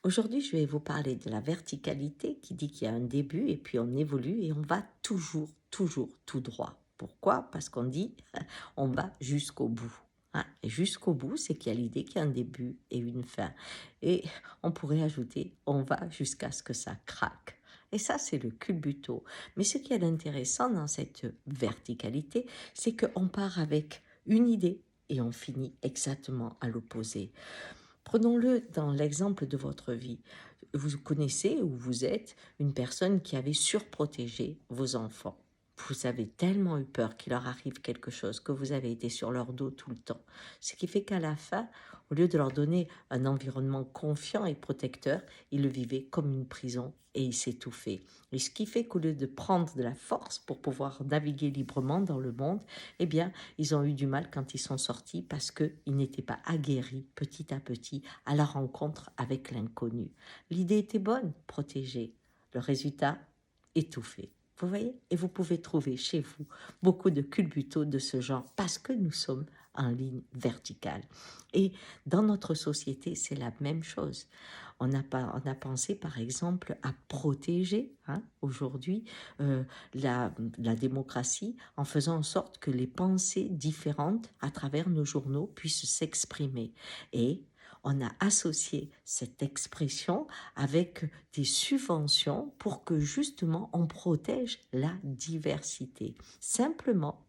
Aujourd'hui, je vais vous parler de la verticalité qui dit qu'il y a un début et puis on évolue et on va toujours, toujours tout droit. Pourquoi? Parce qu'on dit on va jusqu'au bout. Hein. Et jusqu'au bout, c'est qu'il y a l'idée qu'il y a un début et une fin. Et on pourrait ajouter on va jusqu'à ce que ça craque. Et ça, c'est le culbuto. Mais ce qui est intéressant dans cette verticalité, c'est qu'on part avec une idée et on finit exactement à l'opposé. Prenons-le dans l'exemple de votre vie. Vous connaissez ou vous êtes une personne qui avait surprotégé vos enfants. Vous avez tellement eu peur qu'il leur arrive quelque chose que vous avez été sur leur dos tout le temps. Ce qui fait qu'à la fin, au lieu de leur donner un environnement confiant et protecteur, ils le vivaient comme une prison et ils s'étouffaient. Et ce qui fait qu'au lieu de prendre de la force pour pouvoir naviguer librement dans le monde, eh bien, ils ont eu du mal quand ils sont sortis parce qu'ils n'étaient pas aguerris petit à petit à la rencontre avec l'inconnu. L'idée était bonne, protéger. Le résultat, étouffé. Vous voyez? Et vous pouvez trouver chez vous beaucoup de culbutos de ce genre parce que nous sommes en ligne verticale. Et dans notre société, c'est la même chose. On a pensé, par exemple, à protéger aujourd'hui euh, la démocratie en faisant en sorte que les pensées différentes à travers nos journaux puissent s'exprimer. Et on a associé cette expression avec des subventions pour que justement on protège la diversité. Simplement,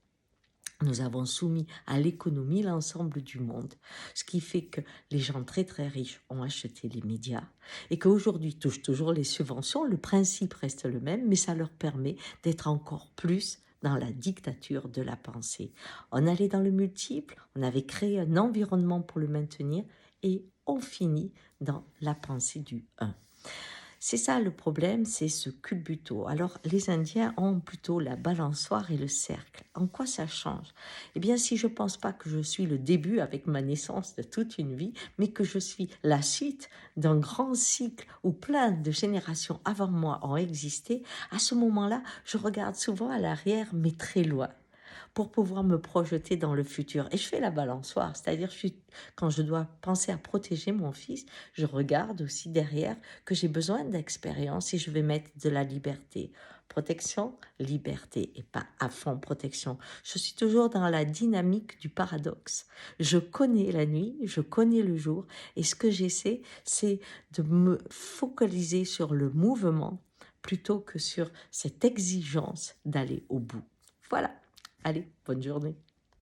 nous avons soumis à l'économie l'ensemble du monde, ce qui fait que les gens très très riches ont acheté les médias et qu'aujourd'hui touchent toujours les subventions. Le principe reste le même, mais ça leur permet d'être encore plus dans la dictature de la pensée. On allait dans le multiple, on avait créé un environnement pour le maintenir et on finit dans la pensée du un. C'est ça le problème, c'est ce culbuto. Alors, les Indiens ont plutôt la balançoire et le cercle. En quoi ça change? Eh bien, si je ne pense pas que je suis le début avec ma naissance de toute une vie, mais que je suis la suite d'un grand cycle où plein de générations avant moi ont existé, à ce moment-là, je regarde souvent à l'arrière, mais très loin, pour pouvoir me projeter dans le futur. Et je fais la balançoire, c'est-à-dire quand je dois penser à protéger mon fils, je regarde aussi derrière que j'ai besoin d'expérience et je vais mettre de la liberté. Protection, liberté et pas à fond protection. Je suis toujours dans la dynamique du paradoxe. Je connais la nuit, je connais le jour et ce que j'essaie, c'est de me focaliser sur le mouvement plutôt que sur cette exigence d'aller au bout. Voilà. Allez, bonne journée.